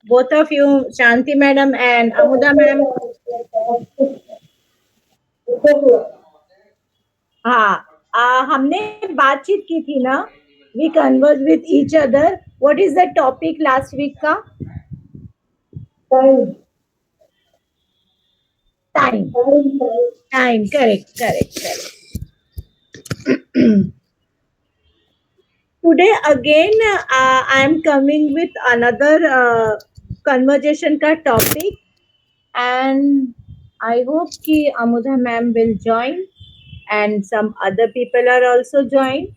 both of you, Shanti madam and Amuda ma'am. हाँ, हमने बातचीत की थी ना, we converse with each other. What is the topic last week का? Time. Time. Correct. Today again, I am coming with another conversation का topic, and I hope कि Amudha ma'am will join and some other people are also join.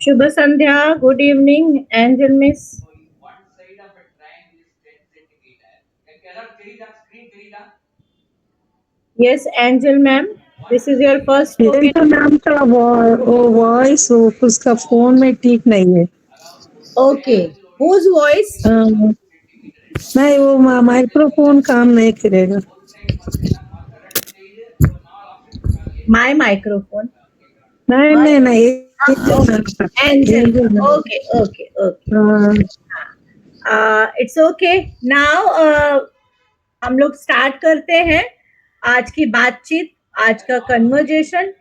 Shubha Sandhya, good evening, Angel Miss. Yes, Angel ma'am, this is your first spoken. Angel ma'am का voice उसका phone में ठीक नहीं है। Okay, whose voice? नहीं, वो microphone काम नहीं करेगा। My microphone. नहीं नहीं नहीं, Angel. Angel ma'am. Okay. It's okay. Now हम लोग स्टार्ट करते हैं आज की बातचीत, आज का conversation.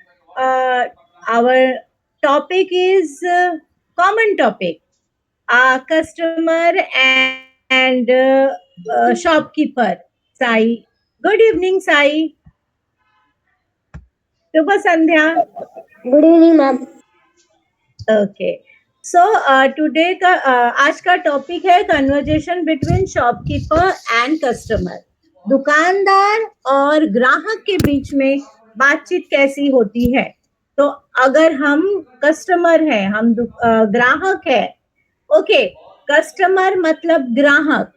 Our topic is common topic, customer and shopkeeper. Sai, good evening Sai. शुभ संध्या. Good evening ma'am. Okay, so today का आज का टॉपिक है conversation between shopkeeper and customer. दुकानदार और ग्राहक के बीच में बातचीत कैसी होती है. तो अगर हम कस्टमर हैं, हम ग्राहक है. ओके, कस्टमर मतलब ग्राहक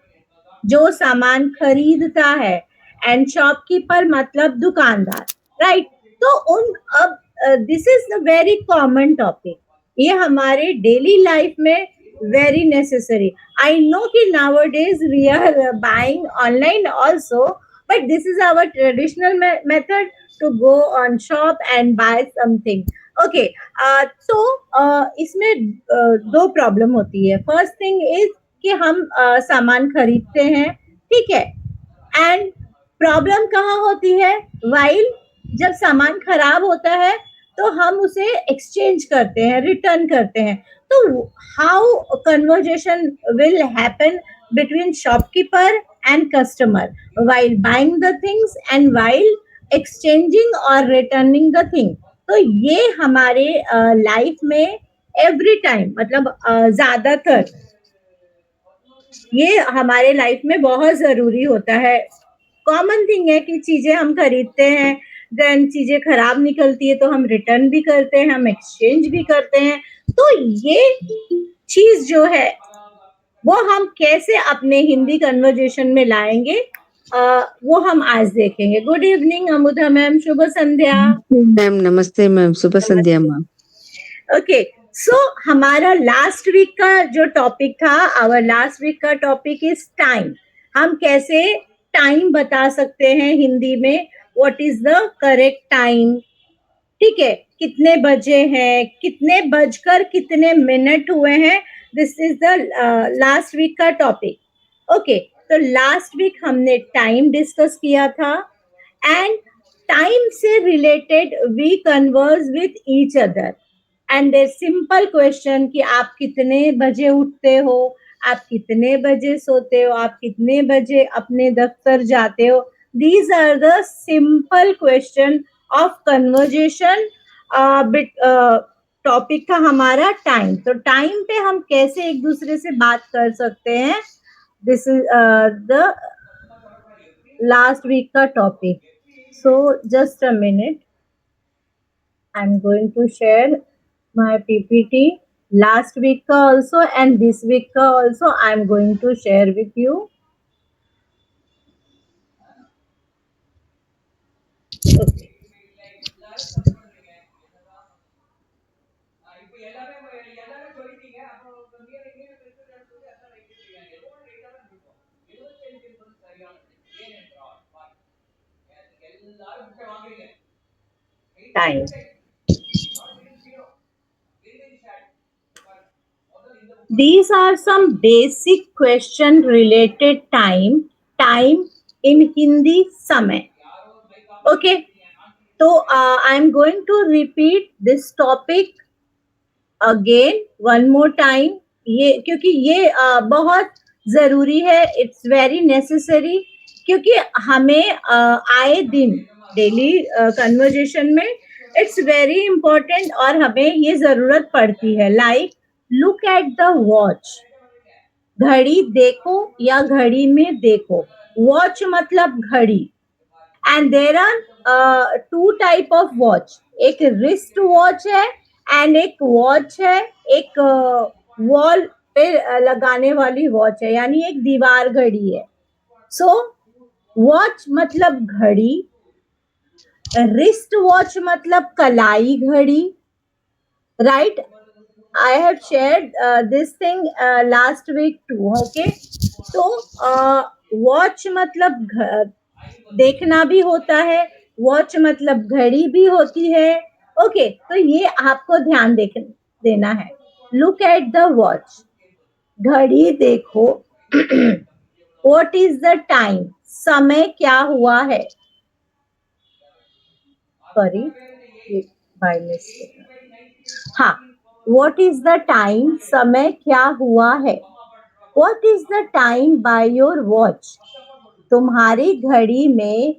जो सामान खरीदता है, एंड शॉपकीपर मतलब दुकानदार, राइट. तो उन अब this is the very common topic. ये हमारे डेली लाइफ में वेरी नेसेसरी. आई नो कि nowadays we are buying online also, but this is our traditional method to go on shop and buy something. Okay, तो इसमें दो problem होती है. First thing is कि हम सामान खरीदते हैं, ठीक है, एंड प्रॉब्लम कहाँ होती है, वाइल जब सामान खराब होता है तो हम उसे एक्सचेंज करते हैं, रिटर्न करते हैं. तो how conversation will happen between shopkeeper and customer while buying the things and while exchanging or returning the thing. तो ये हमारे लाइफ में एवरी टाइम, मतलब ज्यादातर ये हमारे लाइफ में बहुत जरूरी होता है. कॉमन थिंग है कि चीजें हम खरीदते हैं, देन चीजें खराब निकलती है तो हम रिटर्न भी करते हैं, हम एक्सचेंज भी करते हैं. तो ये चीज जो है वो हम कैसे अपने हिंदी कन्वर्जेशन में लाएंगे, वो हम आज देखेंगे. गुड इवनिंग अमुदा मैम, शुभ संध्या मैम. नमस्ते मैम, शुभ संध्या मैम. ओके, सो हमारा लास्ट वीक का जो टॉपिक था, आवर लास्ट वीक का टॉपिक इज टाइम. हम कैसे टाइम बता सकते हैं हिंदी में, what is the correct time, ठीक है, कितने बजे हैं, कितने बजकर कितने मिनट हुए हैं, this is the last week का टॉपिक। ओके, तो लास्ट वीक हमने टाइम डिस्कस किया था एंड टाइम से related we converse with each other and there simple question कि आप कितने बजे उठते हो, आप कितने बजे सोते हो, आप कितने बजे अपने दफ्तर जाते हो। These are the simple question of conversation. But topic था हमारा टाइम। तो टाइम पे हम कैसे एक दूसरे से बात कर सकते हैं, this is the last week का topic. So just a minute, I'm going to share my PPT last week ka also and this week ka also I'm going to share with you. Okay. Time. These are some basic question related time. Time in Hindi समय. Okay. So I'm going to repeat this topic again one more time, ये क्योंकि ये बहुत जरूरी है, it's very necessary, क्योंकि हमें आए दिन डेली कन्वर्जेशन में इट्स वेरी इंपॉर्टेंट और हमें ये जरूरत पड़ती है। Like look at the watch, घड़ी देखो या घड़ी में देखो, वॉच मतलब घड़ी। And there are two type of watch, एक रिस्ट वॉच है एंड एक वॉच है, एक वॉल पे लगाने वाली वॉच है, यानी एक दीवार घड़ी है। सो वॉच मतलब घड़ी, रिस्ट वॉच मतलब कलाई घड़ी, right. I have shared this thing last week too. Okay, तो वॉच मतलब देखना भी होता है, वॉच मतलब घड़ी भी होती है। ओके, तो ये आपको ध्यान देना है। लुक एट द वॉच, घड़ी देखो। व्हाट इज द टाइम, समय क्या हुआ है। Sorry, by mistake. हाँ, व्हाट इज द टाइम, समय क्या हुआ है। What is the time by your watch, तुम्हारी घड़ी में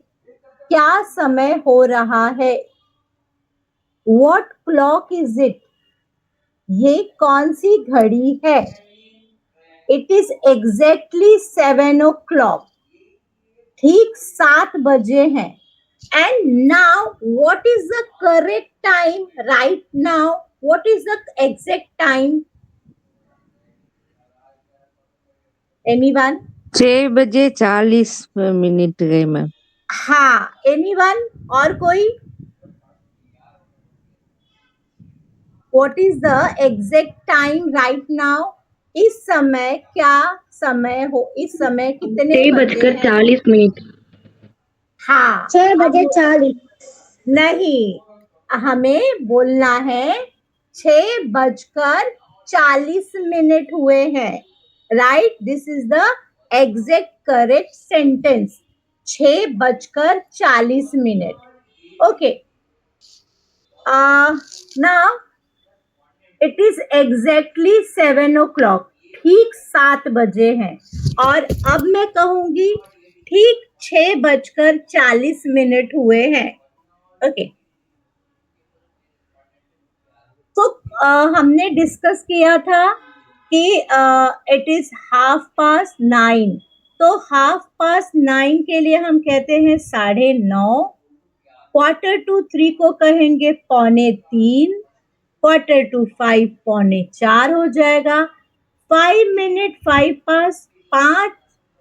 क्या समय हो रहा है। What clock is it, ये कौन सी घड़ी है। It is exactly 7 o'clock, ठीक 7 बजे हैं। And now what is the correct time right now, what is the exact time, anyone? 6 बजे 40 मिनट गए मैम। हाँ, anyone? और कोई? What is the exact time right now, इस समय क्या समय हो, इस समय कितने बजे हैं। 6:40। हाँ, 6:40। नहीं, हमें बोलना है 6:40 हुए हैं, right. This is the exact correct sentence, 6:40। Okay, now it is exactly 7 o'clock, ठीक 7 बजे हैं। और अब मैं कहूंगी ठीक 6:40 हुए हैं। ओके, तो हमने डिस्कस किया था कि इट इज 9:30। तो 9:30 के लिए हम कहते हैं 9:30। 4:45 को कहेंगे 3:45। 4:45 4:45 हो जाएगा। 5 मिनट 5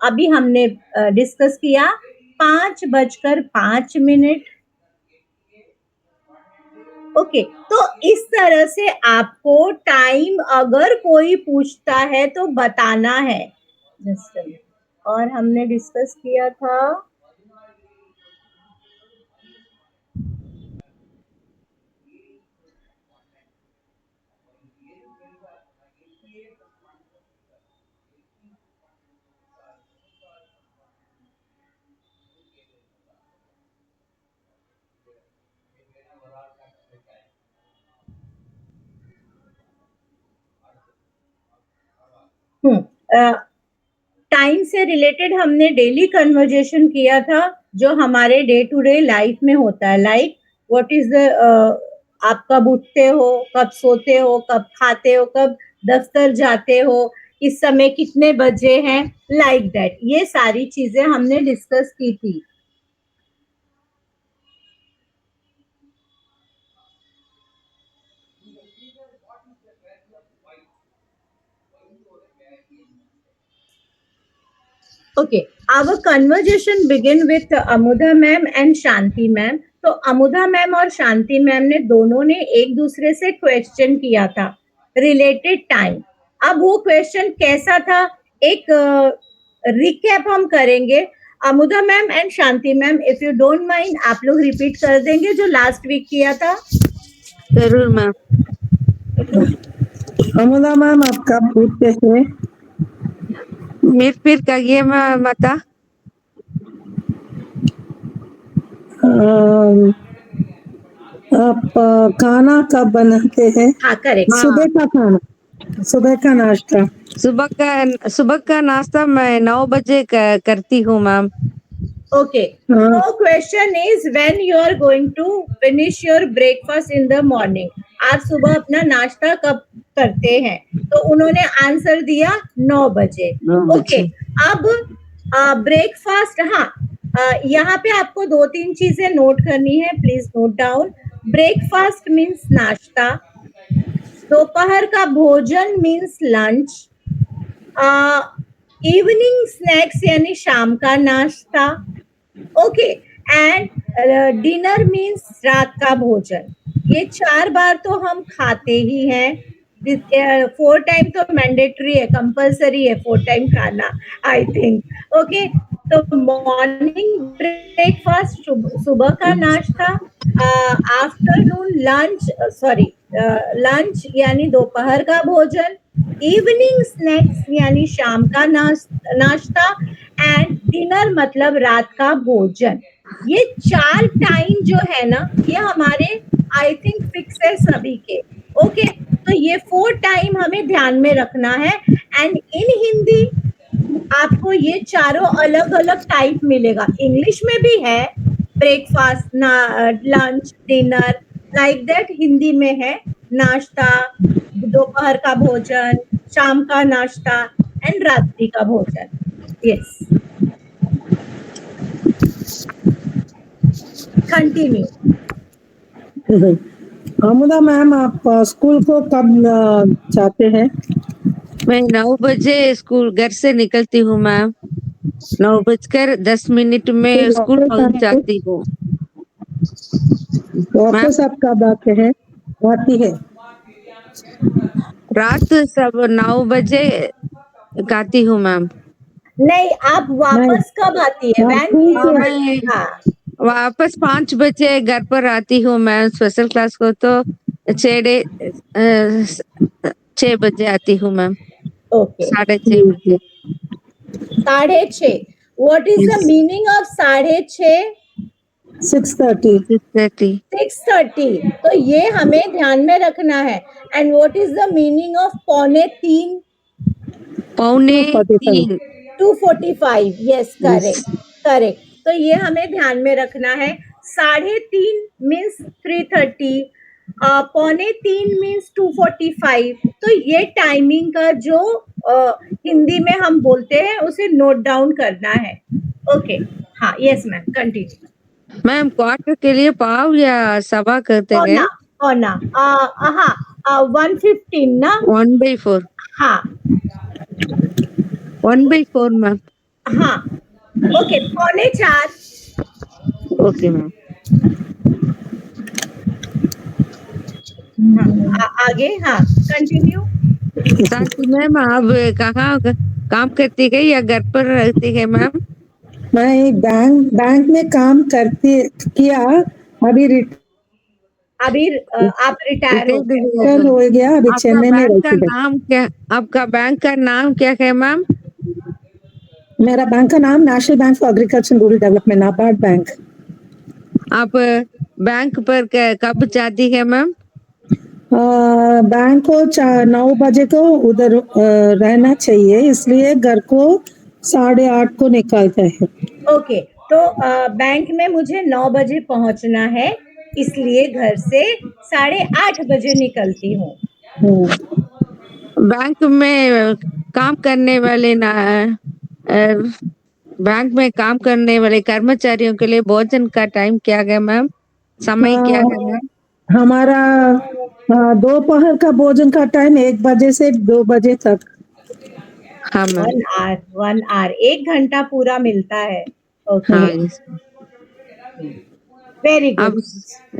अभी हमने डिस्कस किया, 5:05। ओके, तो इस तरह से आपको टाइम अगर कोई पूछता है तो बताना है। और हमने डिस्कस किया था टाइम से रिलेटेड हमने डेली कन्वर्जेशन किया था जो हमारे डे टू डे लाइफ में होता है, लाइक व्हाट इज द आप कब उठते हो, कब सोते हो, कब खाते हो, कब दफ्तर जाते हो, इस समय कितने बजे हैं, लाइक दैट, ये सारी चीजें हमने डिस्कस की थी. Okay, our conversation begin with Amudha ma'am and Shanti ma'am. तो अमुदा मैम और शांति मैम ने दोनों ने एक दूसरे से क्वेश्चन किया था रिलेटेड टाइम. अब वो क्वेश्चन कैसा था, एक रिकैप हम करेंगे. Amudha ma'am and Shanti ma'am, if you don't mind, आप लोग रिपीट कर देंगे जो लास्ट वीक किया था. जरूर मैम. अमुदा मैम आपका पूछते हैं. फिर कहिए माता. आप खाना कब बनाते हैं? हाँ, करेक्ट. सुबह का खाना, सुबह का नाश्ता. सुबह का नाश्ता मैं 9 बजे करती हूँ ma'am. Okay. So question is, when you are going to finish your breakfast in the morning, आप सुबह अपना नाश्ता कब करते हैं? तो उन्होंने आंसर दिया 9 बजे. ओके, अब ब्रेकफास्ट, हाँ, यहाँ पे आपको 2-3 चीजें नोट करनी है, please note down. Breakfast means नाश्ता, दोपहर का भोजन मीन्स लंच, इवनिंग स्नैक्स यानी शाम का नाश्ता. ओके, एंड डिनर मीन्स रात का भोजन. ये 4 बार तो हम खाते ही हैं. 4 टाइम तो मैंडेटरी है, कंपल्सरी है 4 टाइम खाना, आई थिंक. ओके, तो मॉर्निंग ब्रेकफास्ट, सुबह का नाश्ता, आफ्टरनून लंच, सॉरी लंच यानी दोपहर का भोजन, इवनिंग स्नैक्स यानी शाम का नाश्ता, एंड डिनर मतलब रात का भोजन. ये 4 टाइम जो है ना, ये हमारे आई थिंक फिक्स है सभी के. ओके, तो ये 4 टाइम हमें ध्यान में रखना है. एंड इन हिंदी आपको ये चारों अलग अलग टाइप मिलेगा. इंग्लिश में भी है breakfast, lunch, dinner, like that. Hindi में है नाश्ता, दोपहर का भोजन, शाम का नाश्ता एंड रात्रि का भोजन. Yes, continue. अमुदा मैम आप स्कूल को कब जाते हैं? मैं 9 बजे स्कूल घर से निकलती हूँ मैम. 9:10 में स्कूल पहुँच जाती हूँ. वापस आप कब आते हैं? आती है रात सब 9 बजे आती हूँ मैम. नहीं, आप वापस कब आती है? मैं वापस 5 बजे घर पर आती हूँ मैं. स्पेशल क्लास को तो 6 बजे आती हूँ मैम. ओके, 6:30 बजे. 6:30. What is the meaning of 6:30? 6:30. 6:30. तो ये हमें ध्यान में रखना है. And what is the meaning of 2:45? 2:45. 2:45. Yes, correct correct. तो ये हमें ध्यान में रखना है. 3:30 मीन्स 3:30, 2:45 मीन्स 2:45. तो ये टाइमिंग का जो हिंदी में हम बोलते हैं उसे नोट डाउन करना है. ओके, हाँ, yes ma'am, continue. Ma'am quarter के लिए पाव या सवा करते गए? औना 1:15 ना? 1/4. हाँ 1/4 मैम. हाँ, ओके, 3:45. Okay ma'am. आगे, हाँ, कंटिन्यू. शांति मैम आप कहाँ काम करती गई या घर पर रहती है मैम? मैं बैंक में काम करती किया, अभी अभी आप रिटायर हो गए। कल हो गया, अभी आपका चेन्नई में बैंक का रहती है। नाम क्या? आपका बैंक का नाम क्या है मैम? मेरा बैंक का नाम national bank for agriculture and rural development, NABARD bank. आप बैंक पर कब जाती है मैम? बैंक को 9 बजे को उधर रहना चाहिए, इसलिए घर को 8:30 को निकालते हैं। ओके, तो बैंक में मुझे 9 बजे पहुंचना है, इसलिए घर से 8:30 बजे निकलती हूँ। बैंक में काम करने वाले ना बैंक में काम करने वाले कर्मचारियों के लिए भोजन का टाइम क्या है मैम? समय क्या है मैम? हमारा दोपहर का भोजन का टाइम 1 बजे से 2 बजे तक। हाँ मैम। 1 आवर 1 घंटा पूरा मिलता है। ओके, हाँ यस वेरी गुड। अब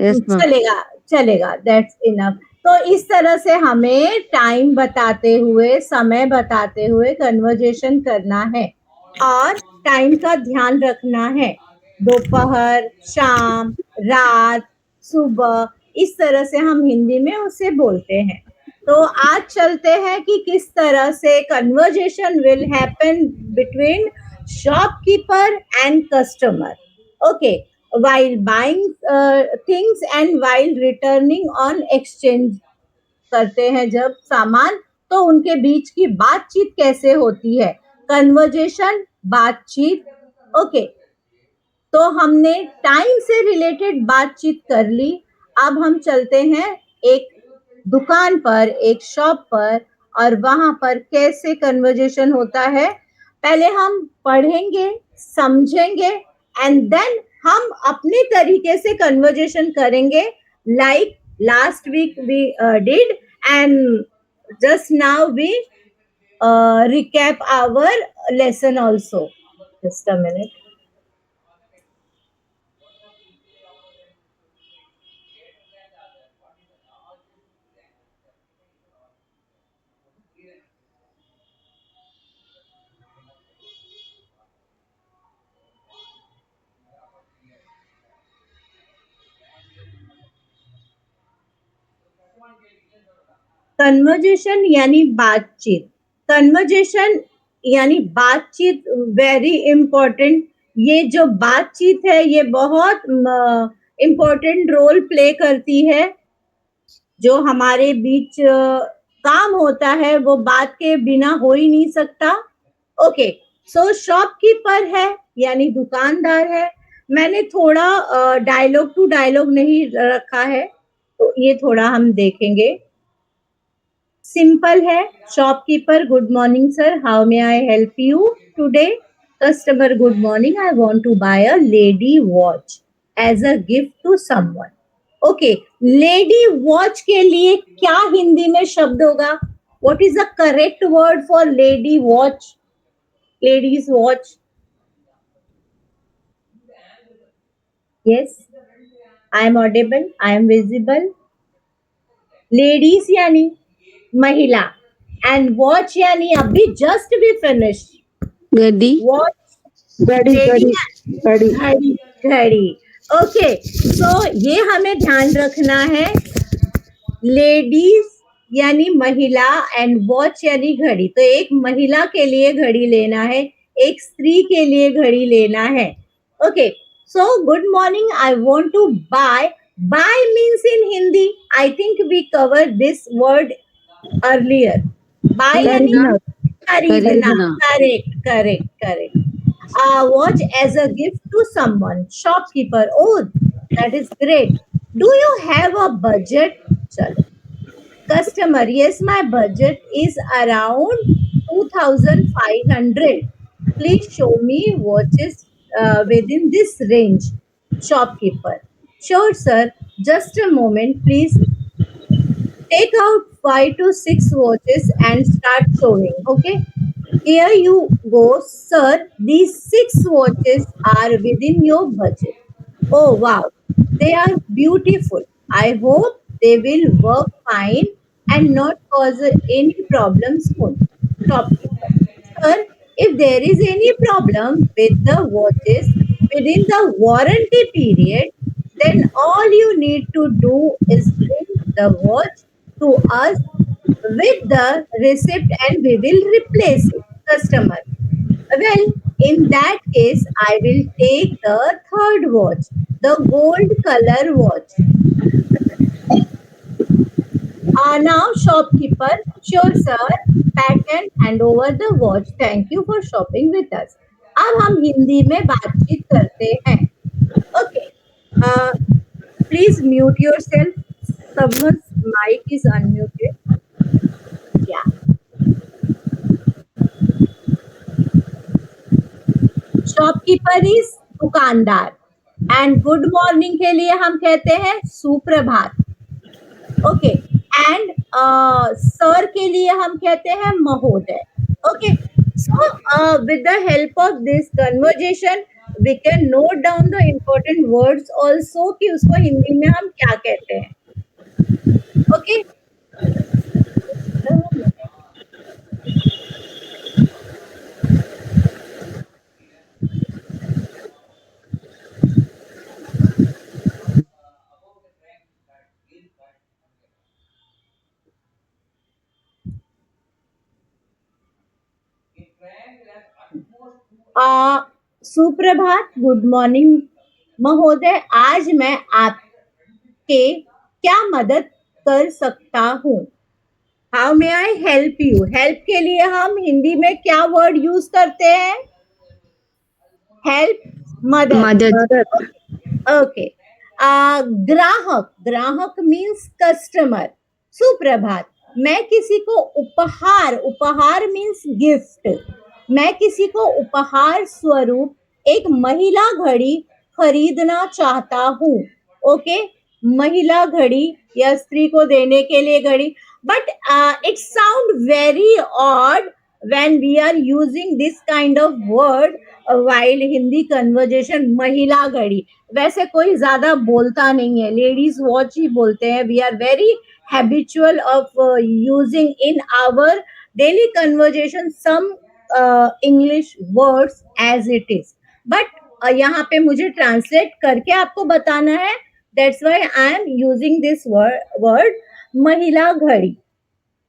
यस मैम। चलेगा चलेगा, दैट्स इनफ। तो इस तरह से हमें टाइम बताते हुए, समय बताते हुए कन्वर्जेशन करना है और टाइम का ध्यान रखना है। दोपहर, शाम, रात, सुबह, इस तरह से हम हिंदी में उसे बोलते हैं। तो आज चलते हैं कि किस तरह से conversation will happen between shopkeeper and customer. Okay, while buying things and while returning on exchange करते हैं जब सामान, तो उनके बीच की बातचीत कैसे होती है। कन्वर्जेशन, बातचीत। ओके, तो हमने टाइम से रिलेटेड बातचीत कर ली। अब हम चलते हैं एक दुकान पर, एक शॉप पर, और वहां पर कैसे कन्वर्जेशन होता है पहले हम पढ़ेंगे, समझेंगे, एंड देन हम अपने तरीके से कन्वर्जेशन करेंगे, like last week we did, and just now we recap our lesson also. Just a minute. Conversation यानी बातचीत। कन्वर्जेशन यानी बातचीत, वेरी इंपॉर्टेंट। ये जो बातचीत है ये बहुत इम्पोर्टेंट रोल प्ले करती है। जो हमारे बीच काम होता है वो बात के बिना हो ही नहीं सकता। ओके, सो शॉपकीपर है यानी दुकानदार है। मैंने थोड़ा डायलॉग टू डायलॉग नहीं रखा है, तो ये थोड़ा हम देखेंगे। सिंपल है। Shopkeeper, good morning sir, how may I help you today? Customer, good morning, I want to buy a lady watch as a gift to someone. Okay, lady watch के लिए क्या हिंदी में शब्द होगा? What is the correct word for lady watch? Ladies watch. Yes, I am audible, I am visible. Ladies यानी महिला, and watch यानी अभी जस्ट भी फिनिश। गड्डी। वॉच, घड़ी घड़ी घड़ी। घड़ी, घड़ी। ओके, सो ये हमें ध्यान रखना है। लेडीज यानी महिला एंड वॉच यानी घड़ी। तो एक महिला के लिए घड़ी लेना है, एक स्त्री के लिए घड़ी लेना है। Okay, so good morning, I want to buy. Buy means in Hindi, I think we cover this word earlier. Buy यानी खरीदना। खरीदना। Correct correct correct. Watch as a gift to someone. Shopkeeper, oh, that is great. Do you have a budget? चलो। Customer, yes, my budget is around 2,500. Please show me watches within this range. Shopkeeper, sure, sir. Just a moment, please. Take out 5 to 6 watches and start showing. Okay. Here you go, sir. These 6 watches are within your budget. Oh wow, they are beautiful. I hope they will work fine and not cause any problems soon. Shopkeeper, sir, if there is any problem with the watches within the warranty period, then all you need to do is bring the watch to us with the receipt and we will replace it. Customer: well, in that case, I will take the third watch, the gold color watch. Now, shopkeeper: sure sir, pack and hand over the watch. Thank you for shopping with us. अब हम हिंदी में बातचीत करते हैं. Okay. Please mute yourself. Someone's mic is unmuted. Yeah. Shopkeeper is दुकानदार and good morning के लिए हम कहते हैं सुप्रभात. Okay. And sir के लिए हम कहते हैं महोदय. Okay. So with the help of this conversation, we can note down the important words also कि उसको हिंदी में हम क्या कहते हैं. Okay. सुप्रभात, गुड मॉर्निंग महोदय, आज मैं आपके क्या मदद कर सकता हूँ. How may I help you. Help के लिए हम हिंदी में क्या वर्ड यूज करते हैं. हेल्प, मदद. ओके. ग्राहक, ग्राहक मीन्स कस्टमर. सुप्रभात, मैं किसी को उपहार, उपहार मीन्स गिफ्ट, मैं किसी को उपहार स्वरूप एक महिला घड़ी खरीदना चाहता हूँ. ओके. महिला घड़ी या स्त्री को देने के लिए घड़ी. But it sound very odd when we are using this kind of word while Hindi conversation. महिला घड़ी वैसे कोई ज्यादा बोलता नहीं है, लेडीज वॉच ही बोलते हैं. We are very habitual of using in our daily conversation some English words as it is. But यहाँ पे मुझे ट्रांसलेट करके आपको बताना है. That's why I am using this word महिला घड़ी.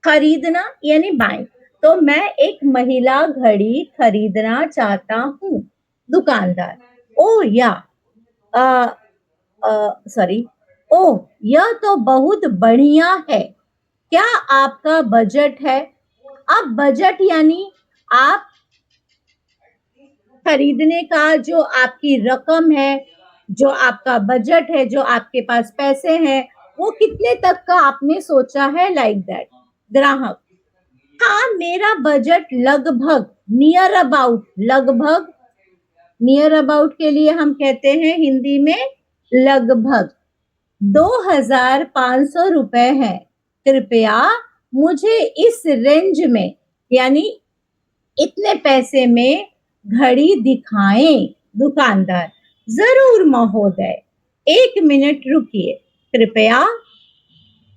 खरीदना यानी बाय. तो मैं एक महिला घड़ी खरीदना चाहता हूँ. दुकानदार: ओ या सॉरी, ओ यह तो बहुत बढ़िया है. क्या आपका बजट है. अब बजट यानी आप खरीदने का जो आपकी रकम है, जो आपका बजट है, जो आपके पास पैसे हैं, वो कितने तक का आपने सोचा है. Like that. ग्राहक: हाँ, मेरा बजट लगभग, नियर अबाउट. लगभग, नियर अबाउट के लिए हम कहते हैं हिंदी में लगभग 2500 रुपए है. कृपया मुझे इस रेंज में यानी इतने पैसे में घड़ी दिखाएं. दुकानदार: जरूर महोदय, 1 मिनट रुकिए, कृपया.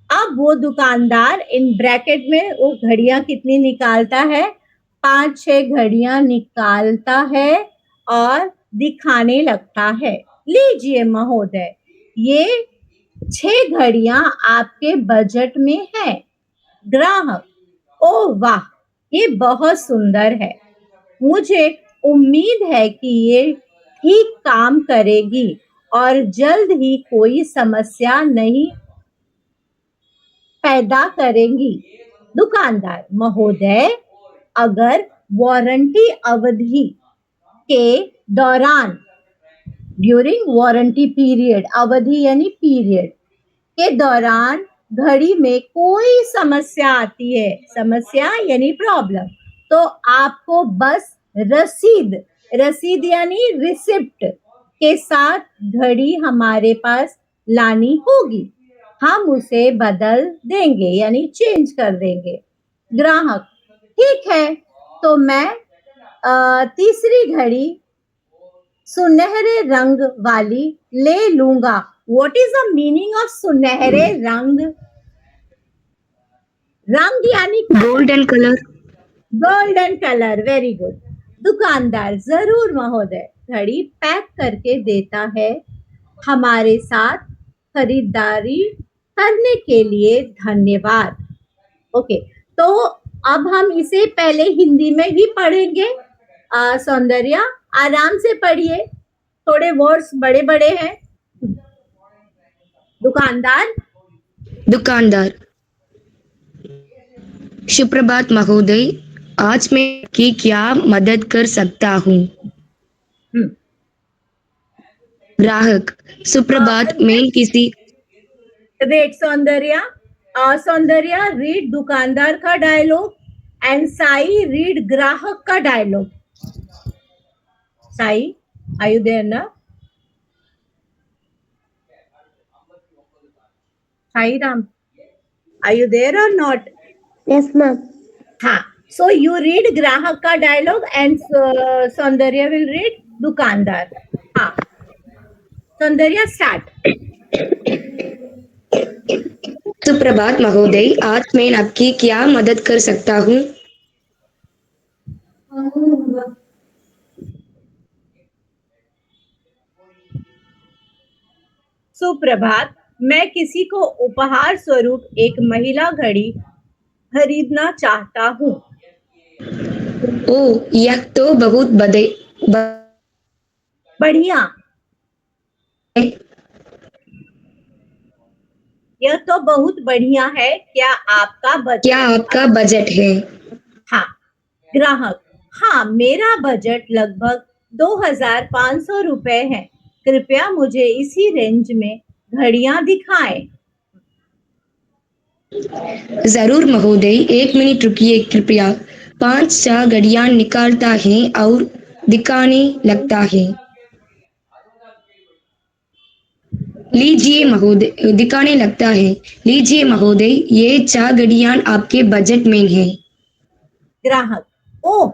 अब वो दुकानदार इन ब्रैकेट में वो घड़ियां कितनी निकालता है. 5-6 घड़ियां निकालता है और दिखाने लगता है. लीजिए महोदय, ये 6 घड़ियां आपके बजट में है. ग्राहक: ओह वाह, ये बहुत सुंदर है. मुझे उम्मीद है कि ये ठीक काम करेगी और जल्द ही कोई समस्या नहीं पैदा करेंगी. दुकानदार: महोदय, अगर वारंटी अवधि के दौरान, ड्यूरिंग वारंटी पीरियड, अवधि यानी पीरियड के दौरान घड़ी में कोई समस्या आती है, समस्या यानी प्रॉब्लम, तो आपको बस रसीद, रसीद यानी रिसिप्ट के साथ घड़ी हमारे पास लानी होगी. हम उसे बदल देंगे यानी चेंज कर देंगे. ग्राहक: ठीक है, तो मैं तीसरी घड़ी सुनहरे रंग वाली ले लूंगा. What is the meaning of सुनहरे रंग. रंग यानी golden colour. Golden colour. Very good. दुकानदार: जरूर महोदय. घड़ी पैक करके देता है हमारे साथ खरीदारी करने के लिए धन्यवाद। ओके, तो अब हम इसे पहले हिंदी में ही पढ़ेंगे। सौंदर्या, आराम से पढ़िए, थोड़े वर्ड्स बड़े बड़े हैं। दुकानदार। दुकानदार। सुप्रभात महोदय, आज मैं आपकी क्या मदद कर सकता हूँ? हम्म, ग्राहक। सुप्रभात, मैं किसी वेट सौंदर्या, सौंदर्या रीड दुकानदार का डायलॉग एंड साई रीड ग्राहक का dialogue. Sai, are you there ना? Sai Ram, are you there और नॉट? Yes, ma'am. हाँ, सो यू रीड ग्राहक का dialogue and Soundarya will read दुकानदार। हाँ, सौंदर्या स्टार्ट। सुप्रभात महोदय, आज मैं आपकी क्या मदद कर सकता हूँ? सुप्रभात, मैं किसी को उपहार स्वरूप एक महिला घड़ी खरीदना चाहता हूँ। ओह, यह तो बहुत बढ़िया, यह तो बहुत बढ़िया है। क्या आपका बजट है? हाँ, ग्राहक, हाँ, मेरा बजट लगभग 2,500 रुपए है। कृपया मुझे इसी रेंज में घड़ियां दिखाएं। जरूर महोदय, 1 मिनट रुकिए कृपया। 5-6 घड़ियां निकालता है और दिखाने लगता है। लीजिए महोदय, दिखाने लगता है। लीजिए महोदय, ये 4 घड़ियां आपके बजट में है। ग्राहक, ओह,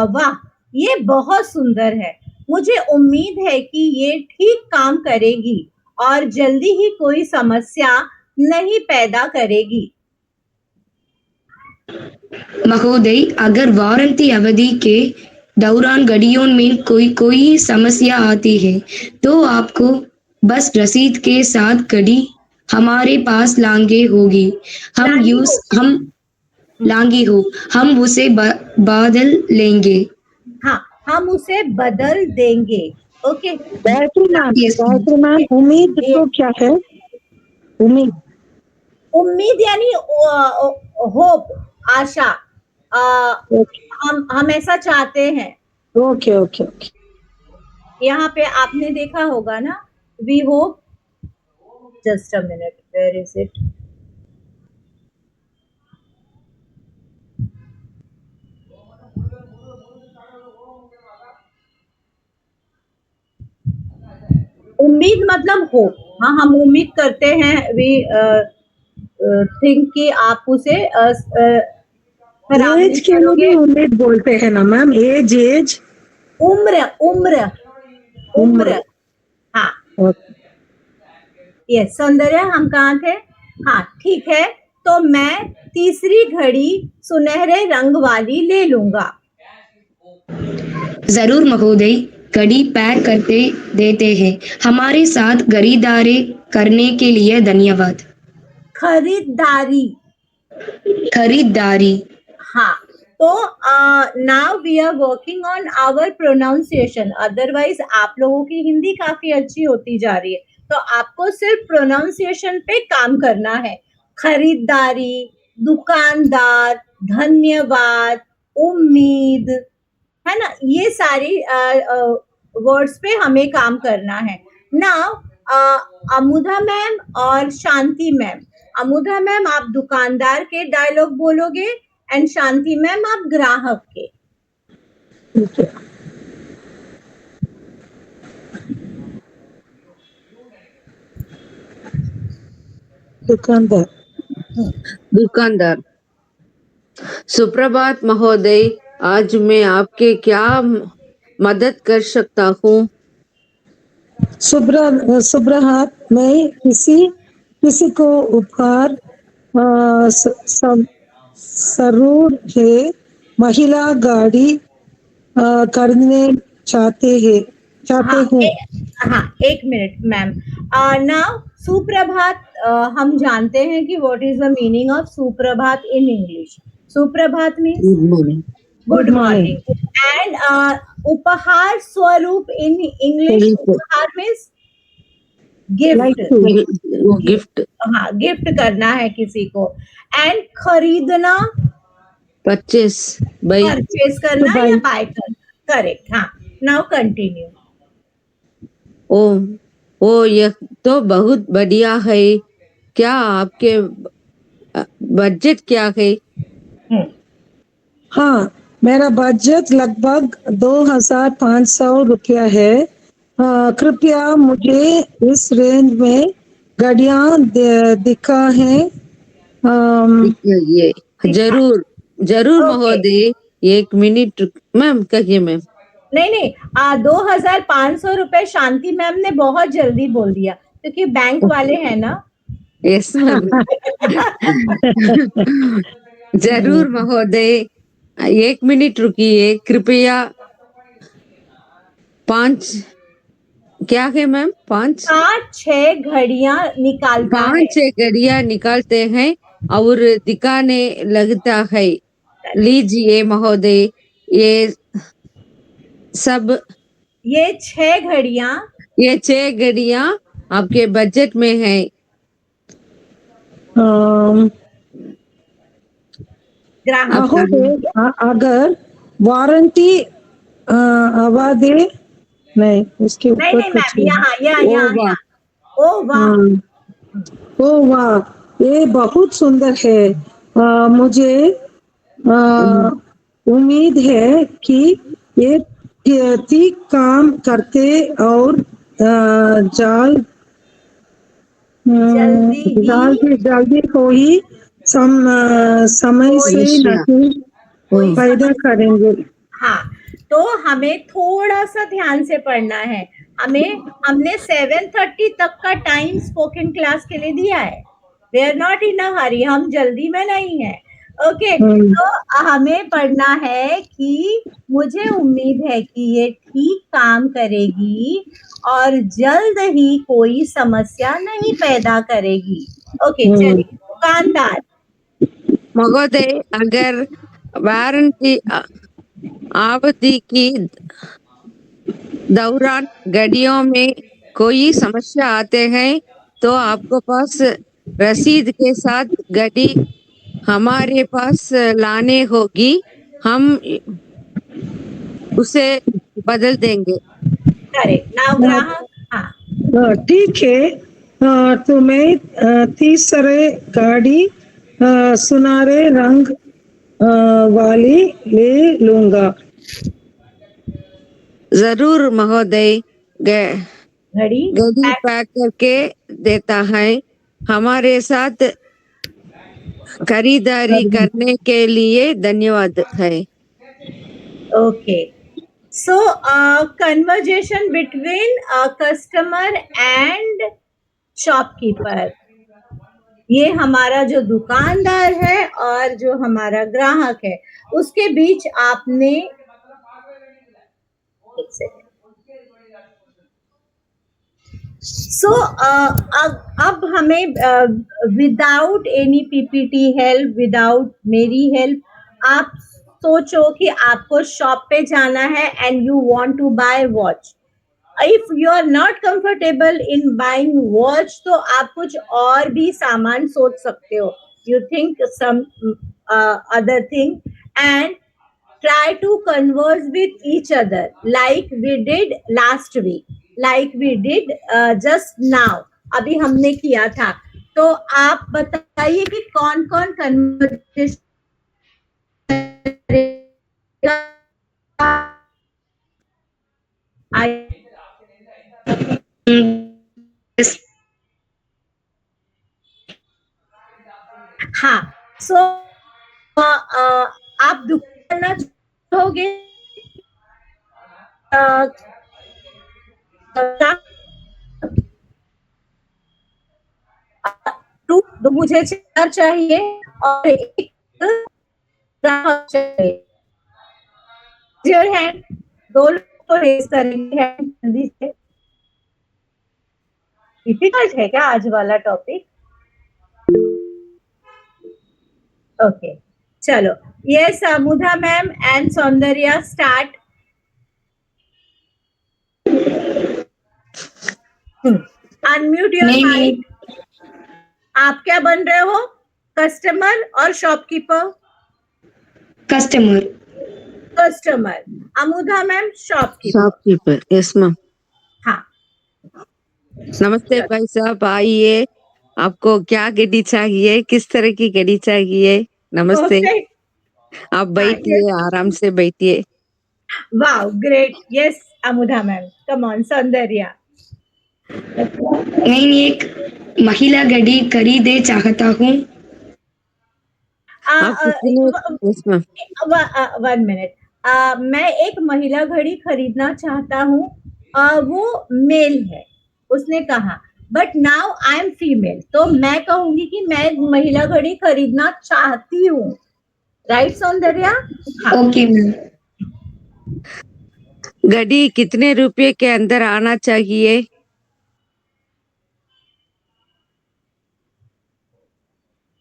वाह, ये बहुत सुंदर है। मुझे उम्मीद है कि ये ठीक काम करेगी और जल्दी ही कोई समस्या नहीं पैदा करेगी। महोदय, अगर वारंटी अवधि के दौरान घड़ियों में कोई समस्या आती है तो आपको बस रसीद के साथ घड़ी हमारे पास लांगे होगी। हम लांगी हो, हम उसे बदल लेंगे। हाँ, हम उसे बदल देंगे। ओके, Yes, गायत्री मैम, उम्मीद तो क्या है? उम्मीद उम्मीद यानी होप, आशा। हम ऐसा चाहते हैं। Okay okay okay. यहाँ पे आपने देखा होगा ना, we hope. Just a minute, where is it? उम्मीद मतलब होप। हाँ, हम उम्मीद करते हैं, वी थिंक कि आप उसे खराब एज नहीं के लिए करोगे। भी उम्मीद बोलते हैं ना मैम? एज उम्र, उम्र, उम्र। हाँ, ओके। ये सौंदर्य, हम कहाँ थे? हाँ, ठीक है, तो मैं तीसरी घड़ी सुनहरे रंग वाली ले लूंगा। जरूर महोदय, घड़ी पैक करके देते हैं। हमारे साथ खरीदारी करने के लिए धन्यवाद। खरीदारी। खरीदारी। हाँ, तो now we are working on our pronunciation. Otherwise आप लोगों की हिंदी काफी अच्छी होती जा रही है, तो आपको सिर्फ प्रोनाउंसिएशन पे काम करना है। खरीदारी, दुकानदार, धन्यवाद, उम्मीद, है ना, ये सारी वर्ड्स पे हमें काम करना है। नाउ अमुदा मैम और शांति मैम, अमुदा मैम आप दुकानदार के डायलॉग बोलोगे एंड शांति मैम आप ग्राहक के। ठीक है। दुकानदार। दुकानदार। सुप्रभात महोदय, आज मैं आपके क्या मदद कर सकता हूँ? सुप्रभात, मैं किसी को उपहार जरूर है महिला गाड़ी खरीदने चाहते हाँ, हूँ। हाँ, एक मिनट मैम। नाउ सुप्रभात, हम जानते हैं कि what is the meaning of सुप्रभात इन इंग्लिश। सुप्रभात means Good morning. Good good morning. Morning. And उपहार स्वरूप इन इंग्लिश, Help. उपहार मीन्स गिफ्ट। Like to. वो गिफ्ट हाँ, गिफ्ट करना है किसी को। एंड खरीदना, परचेस बाई। परचेज टू करना या बाई। बाय करना। करेक्ट। हाँ, नाउ कंटिन्यू। ओ ओ यह तो बहुत बढ़िया है। क्या आपके बजट क्या है? हाँ, मेरा बजट लगभग 2,500 रुपया है। कृपया मुझे इस रेंज में गाड़ियाँ दिखा है। ये जरूर जरूर ओके। महोदय। एक मिनट मैम, कहिए मैम। नहीं नहीं, 2,500 रुपए शांति मैम ने बहुत जल्दी बोल दिया क्योंकि बैंक वाले हैं ना। Yes ma'am. जरूर महोदय, एक मिनट रुकिए कृपया। 5 क्या है मैम? 5 5-6 घड़ियां निकालता है। 5 घड़ियां निकालते हैं और दिखाने लगता है। लीजिए महोदय, ये सब, ये 6 घड़ियां ये 6 घड़ियां आपके बजट में है। ग्राहक। महोदय, अगर वारंटी अवधि नहीं, उसके नहीं ऊपर नहीं कुछ मैम, है। यहाँ यहाँ ओ यहाँ वाह, यहाँ। ओ वाह। ओ वाह, ये बहुत सुंदर है। मुझे उम्मीद है कि ये ठीक काम करते और जाल जल्दी ही जल्दी कोई समय कोई से समस्या। नहीं कोई पैदा समस्या। करेंगे। हाँ, तो हमें थोड़ा सा ध्यान से पढ़ना है। हमने 7:30 तक का टाइम स्पोकन क्लास के लिए दिया है। वी आर नॉट इन अ हरी, हम जल्दी में नहीं है। ओके, हम्म, तो हमें पढ़ना है कि मुझे उम्मीद है कि ये ठीक काम करेगी और जल्द ही कोई समस्या नहीं पैदा करेगी। ओके, हम्म, चलिए। दुकानदार। महोदय, अगर वारंटी अवधि की दौरान गाड़ियों में कोई समस्या आते हैं तो आपको पास रसीद के साथ गाड़ी हमारे पास लाने होगी। हम उसे बदल देंगे। करेक्ट। नाउ ग्राहक। हाँ। ठीक है। तो मैं तीसरे गाड़ी सुनहरे रंग वाली ले लूंगा। जरूर महोदय, घड़ी गाड़ी पैक। पैक करके देता है। हमारे साथ खरीदारी करने के लिए धन्यवाद है। Okay. So, conversation between a customer and shopkeeper. ये हमारा जो दुकानदार है और जो हमारा ग्राहक है, उसके बीच आपने एक सेकंड। सो अब हमें without any PPT help, without मेरी हेल्प, आप सोचो कि आपको शॉप पे जाना है and you want to buy watch. If you are not comfortable in buying watch तो आप कुछ और भी सामान सोच सकते हो। You think some other thing and try to converse with each other like we did last week, like we did just now, अभी हमने किया था। तो आप बताइए कि कौन कौन कन्वर्सेशन Yes. हाँ। सो आप दुकान करना चाहोगे? अ, तो मुझे 4 चाहिए और एक ग्राहक चाहिए। Your hand. 2 लोग तो रेज करेंगे हैंड जल्दी से। डिफिकल्ट है क्या आज वाला टॉपिक? ओके, चलो. Yes, Mudha ma'am and Soundarya start. Unmute your नहीं माइक. आप क्या बन रहे हो? कस्टमर और shopkeeper? Customer. Customer. Amudha ma'am shopkeeper. Shopkeeper. Yes ma'am. हाँ. नमस्ते भाई साहब, आइए. आपको क्या गड्डी चाहिए? किस तरह की गड्डी चाहिए? नमस्ते. ओके. आप बैठिए, आराम से बैठिए. Wow, great. Yes Amudha ma'am, come on. Soundarya. मैं एक महिला घड़ी खरीदे चाहता हूँ. आप कितने? Yes ma'am. 1 मिनट. मैं एक महिला घड़ी खरीदना चाहता हूँ. वो मेल है, उसने कहा. But now I am female, तो मैं कहूंगी कि मैं महिला घड़ी खरीदना चाहती हूँ. राइट सौंदर्या? हाँ. Okay ma'am. गड्डी कितने रुपए के अंदर आना चाहिए?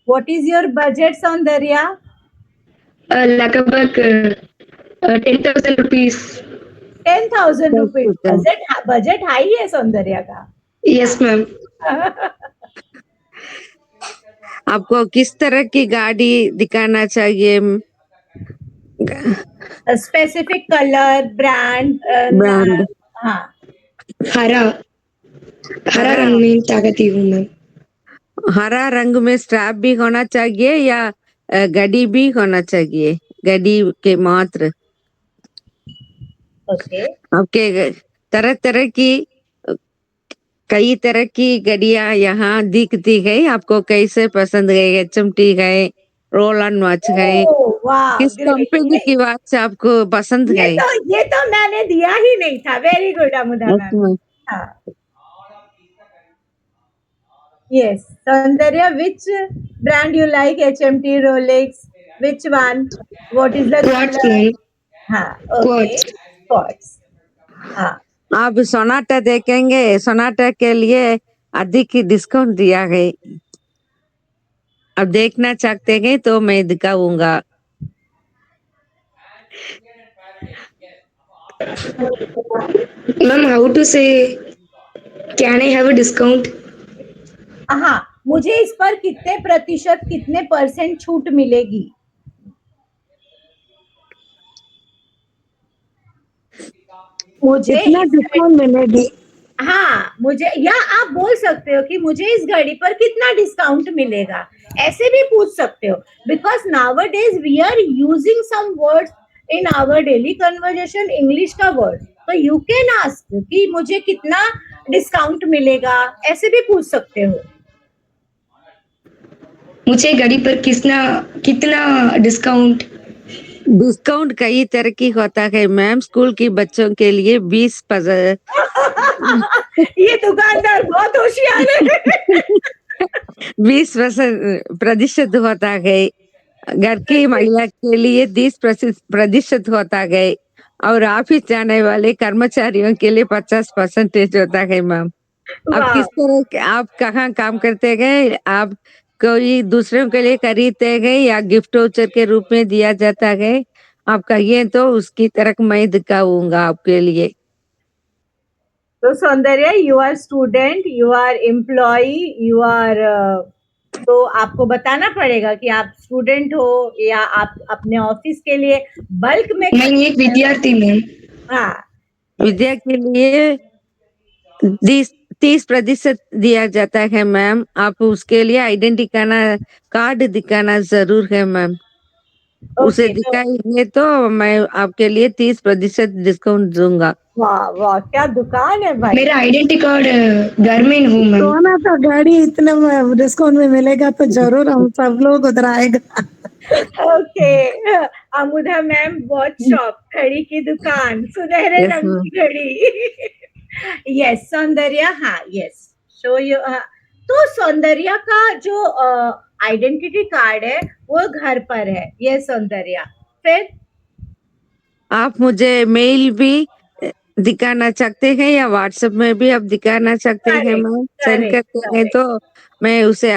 What is your budget Soundarya? लगभग 10,000 rupees. 10,000 rupees. Okay. Budget high है सौंदर्या का. Yes ma'am. आपको किस तरह की गाड़ी दिखाना चाहिए? Specific colour, brand. ब्रांड. हाँ. हरा हरा रंग में चाहती हूँ मैम. हरा रंग में स्ट्रैप भी होना चाहिए या गड्डी भी होना चाहिए? गड्डी के मात्र. ओके. आपके तरह तरह की कई तरह की गड्डियां यहाँ दिखती है. आपको कैसे पसंद है? HMT है, रोल ऑन वॉच है, वाह, किस कंपनी की वॉच आपको पसंद है? ये तो मैंने दिया ही नहीं था. Very good Amudha ma'am. Okay. हाँ. Yes, Saundarya, which brand you like? HMT, Rolex, which one? What is the Quartz color? Ma'am. हाँ, okay. Quartz. हाँ. आप सोनाटा देखेंगे. सोनाटा के लिए अधिक डिस्काउंट दिया है. अब देखना चाहते हैं तो मैं दिखाऊंगा. मैम, हाउ टू से can I have a discount? हाँ, मुझे इस पर कितने प्रतिशत, कितने % छूट मिलेगी? मुझे कितना डिस्काउंट मिलेगी? हाँ, मुझे, या आप बोल सकते हो कि मुझे इस घड़ी पर कितना डिस्काउंट मिलेगा. ऐसे भी पूछ सकते हो. Because nowadays we are using some words in our daily conversation, English का वर्ड. तो यू कैन आस्क कि मुझे कितना डिस्काउंट मिलेगा. ऐसे भी पूछ सकते हो. मुझे घड़ी पर कितना डिस्काउंट? डिस्काउंट कई तरह की होता है मैम. स्कूल की बच्चों के लिए 20% ये दुकानदार बहुत होशियार है. 20% होता है. घर की महिला के लिए 30% होता है. और ऑफिस जाने वाले कर्मचारियों के लिए 50% होता है मैम. आप किस तरह, आप कहाँ काम करते हैं? आप कोई दूसरों के लिए खरीदते हैं या गिफ्ट वाउचर के रूप में दिया जाता है? आप कहिए तो उसकी तरह मैं दिखाऊंगा आपके लिए. तो Saundarya, you are student, you are employee, you are, तो आपको बताना पड़ेगा कि आप स्टूडेंट हो या आप अपने ऑफिस के लिए बल्क में. मैं एक विद्यार्थी हूँ. हाँ. विद्या के लिए 30% दिया जाता है मैम. आप उसके लिए आइडेंटिटी कार्ड दिखाना जरूर है मैम. उसे Okay, तो दिखाएंगे तो मैं आपके लिए 30% डिस्काउंट दूंगा. वाह वाह, क्या दुकान है भाई. मेरा आइडेंटिटी कार्ड घर में हूँ मैम. सोना तो गाड़ी इतना डिस्काउंट में मिलेगा तो जरूर हम सब लोग उधर आएगा. ओके. अमुदा मैम, वॉच शॉप, घड़ी की दुकान, सुनहरे Yes, रंग ma'am. की घड़ी. यस सौंदर्या. हाँ, यस. Show you. तो सौंदर्या का जो आइडेंटिटी कार्ड है वो घर पर है. यस सौंदर्या. फिर आप मुझे मेल भी दिखाना चाहते हैं या व्हाट्सएप में भी आप दिखाना चाहते हैं करेक्ट मैम, सेंड करेक्ट करते हैं करेक्ट तो मैं उसे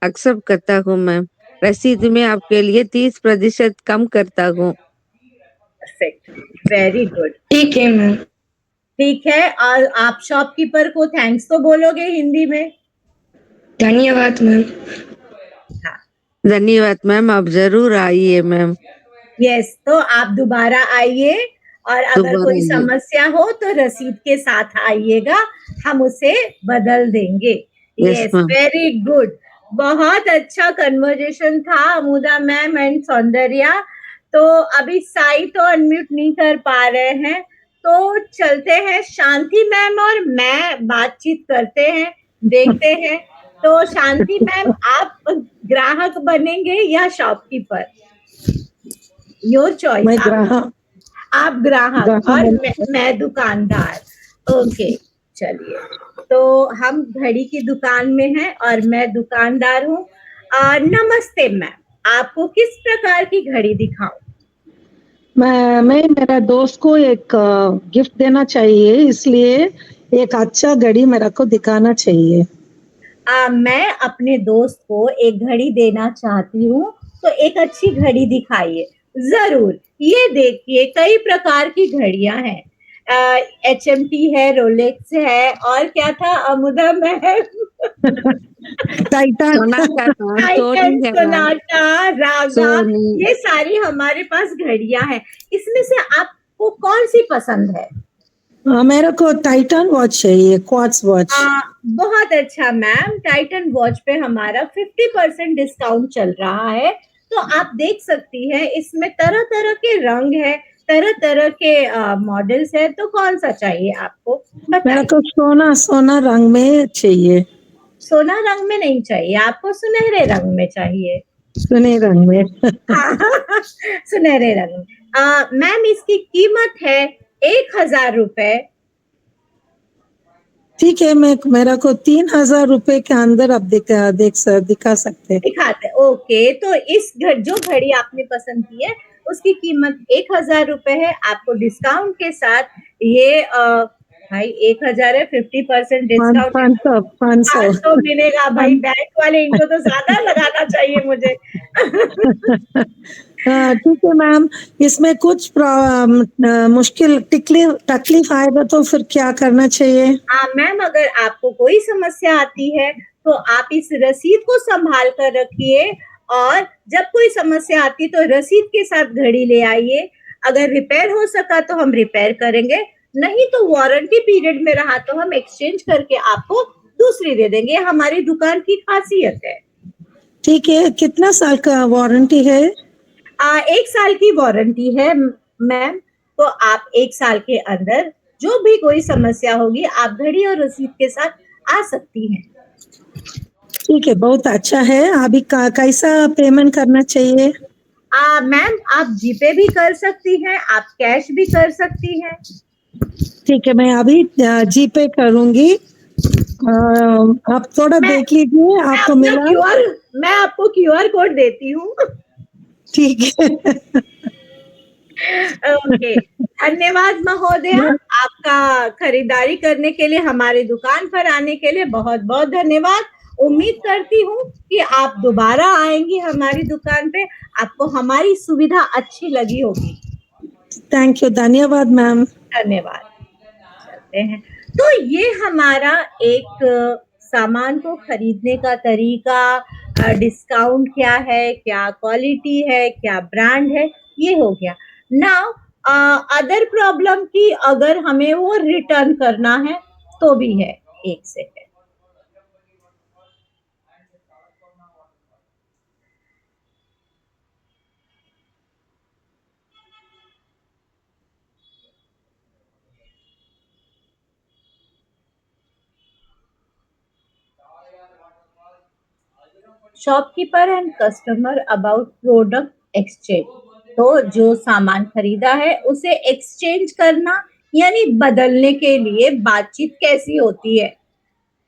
एक्सेप्ट करता हूँ मैम। रसीद में आपके लिए 30% कम करता हूँ। Perfect, very good. ठीक है मैम। ठीक है, और आप शॉपकीपर को थैंक्स तो बोलोगे हिंदी में? धन्यवाद मैम। हाँ, धन्यवाद मैम, आप जरूर आइए मैम, यस, तो आप दोबारा आइए, और अगर दोबारा कोई आइए। समस्या हो तो रसीद के साथ आइएगा, हम उसे बदल देंगे। Yes yes, ma'am. Very good. बहुत अच्छा कन्वर्जेशन था अमुदा मैम एंड सौंदर्या। तो अभी साई तो अनम्यूट नहीं कर पा रहे हैं, तो चलते हैं शांति मैम और मैं बातचीत करते हैं, देखते हैं। तो शांति मैम, आप ग्राहक बनेंगे या शॉपकीपर? Your choice. मैं ग्राहक आप ग्राहक ग्राहक और बन- मैं दुकानदार। ओके, चलिए, तो हम घड़ी की दुकान में हैं और मैं दुकानदार हूँ। नमस्ते मैम, आपको किस प्रकार की घड़ी दिखाऊं? मैं मेरा दोस्त को एक गिफ्ट देना चाहिए, इसलिए एक अच्छा घड़ी मेरे को दिखाना चाहिए। मैं अपने दोस्त को एक घड़ी देना चाहती हूँ, तो एक अच्छी घड़ी दिखाइए। जरूर, ये देखिए कई प्रकार की घड़ियां हैं। HMT है, रोलेक्स है, और क्या था अमुदा मैम? टाइटन सोनाटा था, टाइटन, सोनी है मैम, सोनाटा, रागा, सोनी। ये सारी हमारे पास घड़ियां हैं। इसमें से आपको कौन सी पसंद है? मेरे को टाइटन वॉच चाहिए, क्वार्ट्ज वॉच। बहुत अच्छा मैम, टाइटन वॉच पे हमारा 50% डिस्काउंट चल रहा है, तो आप देख सकती हैं, इसमें तरह तरह के रंग है, तरह तरह के मॉडल्स है, तो कौन सा चाहिए आपको मेरे बताइए। को सोना सोना रंग में चाहिए, सोना रंग में नहीं चाहिए आपको, सुनहरे रंग में चाहिए। सुने रंग में। सुनहरे रंग में। मैम, इसकी कीमत है 1,000 रुपए। ठीक है, मैं मेरा को 3,000 रुपए के अंदर आप दिखा सकते हैं। दिखाते हैं। ओके, तो इस जो घड़ी आपने पसंद की है, उसकी कीमत 1,000 रुपए है। आपको डिस्काउंट के साथ ये भाई 1,000 है, 50% डिस्काउंट है, 500 500। 500 मिलेगा। भाई बैंक वाले, इनको तो ज्यादा लगाना चाहिए मुझे। हाँ, ठीक है मैम, इसमें कुछ मुश्किल तकलीफ आएगा तो फिर क्या करना चाहिए? मैम, अगर आपको कोई समस्या आती है तो आप इस रसीद को संभाल कर रखिए, और जब कोई समस्या आती तो रसीद के साथ घड़ी ले आइए। अगर रिपेयर हो सका तो हम रिपेयर करेंगे, नहीं तो वारंटी पीरियड में रहा तो हम एक्सचेंज करके आपको दूसरी दे देंगे। हमारी दुकान की खासियत है। ठीक है, कितना साल का वारंटी है? 1 साल की वारंटी है मैम, तो आप 1 साल के अंदर जो भी कोई समस्या होगी, आप घड़ी और रसीद के साथ आ सकती हैं। ठीक है, बहुत अच्छा है। अभी कैसा पेमेंट करना चाहिए? मैम, आप जीपे भी कर सकती हैं, आप कैश भी कर सकती हैं। ठीक है, मैं अभी जीपे करूंगी। आप थोड़ा मैं देख लीजिए, मैं आपको अपना मिला? क्यूआर मैं आपको क्यूआर कोड देती हूँ। ठीक है। ओके, धन्यवाद महोदया, आपका खरीदारी करने के लिए, हमारी दुकान पर आने के लिए बहुत बहुत धन्यवाद। उम्मीद करती हूँ कि आप दोबारा आएंगी हमारी दुकान पे, आपको हमारी सुविधा अच्छी लगी होगी। थैंक यू, धन्यवाद मैम। धन्यवाद। चलते हैं। तो ये हमारा एक सामान को खरीदने का तरीका, डिस्काउंट क्या है, क्या क्वालिटी है, क्या ब्रांड है, ये हो गया। नाउ अदर प्रॉब्लम की, अगर हमें वो रिटर्न करना है तो भी है। एक second. Shopkeeper and customer about product exchange. तो जो सामान खरीदा है उसे एक्सचेंज करना, यानी बदलने के लिए बातचीत कैसी होती है।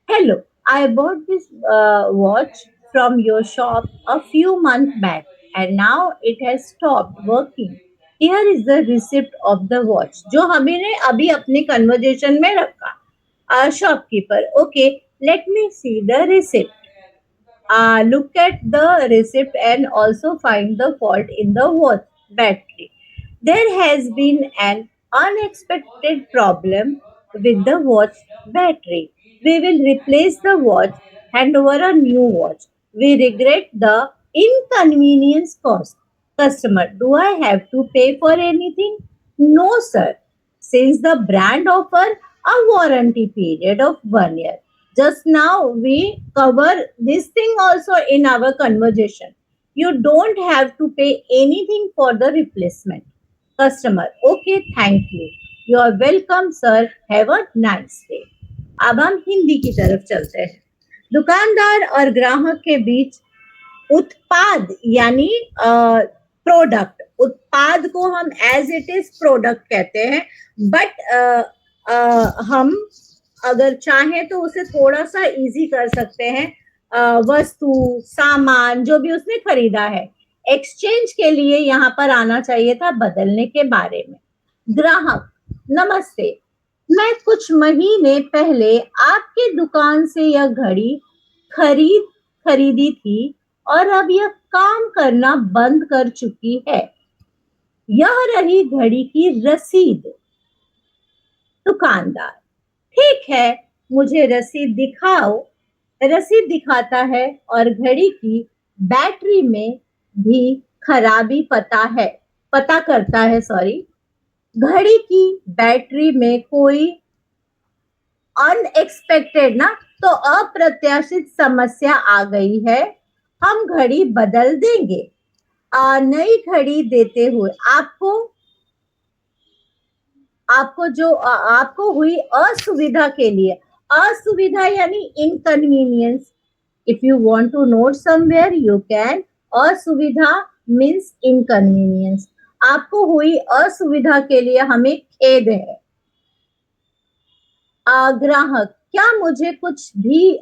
Hello, I bought this watch from your shop a few month back and now it has stopped working. Here is the receipt of the watch, जो हमने अभी अपने कन्वर्जेशन में रखा। Shopkeeper, okay, let me see the receipt. Look at the receipt and also find the fault in the watch battery. There has been an unexpected problem with the watch battery. We will replace the watch, hand over a new watch. We regret the inconvenience caused. Customer, do I have to pay for anything? No, sir. Since the brand offer a warranty period of 1 year. Just now we cover this thing also in our conversation. You don't have to pay anything for the replacement. Customer, okay, thank you. You are welcome, sir. Have a nice day. अब हम हिंदी की तरफ चलते हैं। दुकानदार और ग्राहक के बीच उत्पाद यानी प्रोडक्ट, उत्पाद को हम एज इट इज प्रोडक्ट कहते हैं, बट हम अगर चाहें तो उसे थोड़ा सा इजी कर सकते हैं। वस्तु, सामान जो भी उसने खरीदा है, एक्सचेंज के लिए यहाँ पर आना चाहिए था बदलने के बारे में। ग्राहक, नमस्ते, मैं कुछ महीने पहले आपके दुकान से यह घड़ी खरीदी थी और अब यह काम करना बंद कर चुकी है। यह रही घड़ी की रसीद। दुकानदार, ठीक है, मुझे रसीद दिखाओ। रसीद दिखाता है और घड़ी की बैटरी में भी खराबी पता करता है। घड़ी की बैटरी में कोई अनएक्सपेक्टेड ना, तो अप्रत्याशित समस्या आ गई है। हम घड़ी बदल देंगे। नई घड़ी देते हुए आपको हुई असुविधा के लिए, असुविधा यानी inconvenience, if you want to note somewhere you can, असुविधा मीन्स इनकन्वीनियंस। आपको हुई असुविधा के लिए हमें खेद है। ग्राहक, क्या मुझे कुछ भी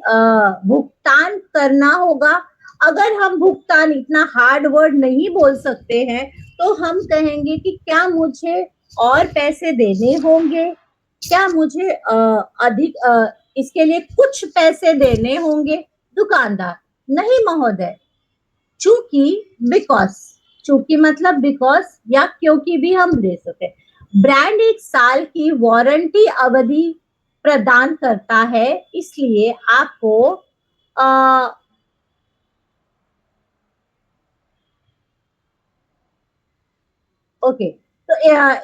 भुगतान करना होगा? अगर हम भुगतान, इतना हार्ड वर्ड नहीं बोल सकते हैं, तो हम कहेंगे कि क्या मुझे और पैसे देने होंगे? क्या मुझे अधिक इसके लिए कुछ पैसे देने होंगे? दुकानदार, नहीं महोदय, चूंकि मतलब बिकॉज या क्योंकि भी हम दे सकते हैं। ब्रांड 1 साल की वारंटी अवधि प्रदान करता है, इसलिए आपको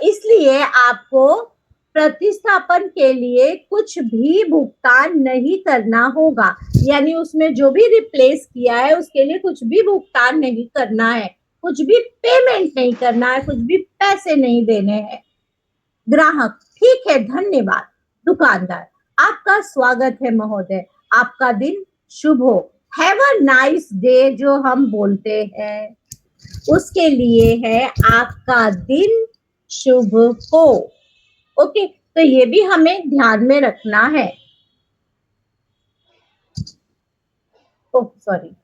इसलिए आपको प्रतिस्थापन के लिए कुछ भी भुगतान नहीं करना होगा। यानी उसमें जो भी रिप्लेस किया है उसके लिए कुछ भी भुगतान नहीं करना है, कुछ भी पेमेंट नहीं करना है, कुछ भी पैसे नहीं देने हैं। ग्राहक, ठीक है, धन्यवाद। दुकानदार, आपका स्वागत है महोदय, आपका दिन शुभ हो। हैव अ नाइस डे जो हम बोलते हैं उसके लिए है आपका दिन शुभ हो। ओके, तो ये भी हमें ध्यान में रखना है। ओह सॉरी,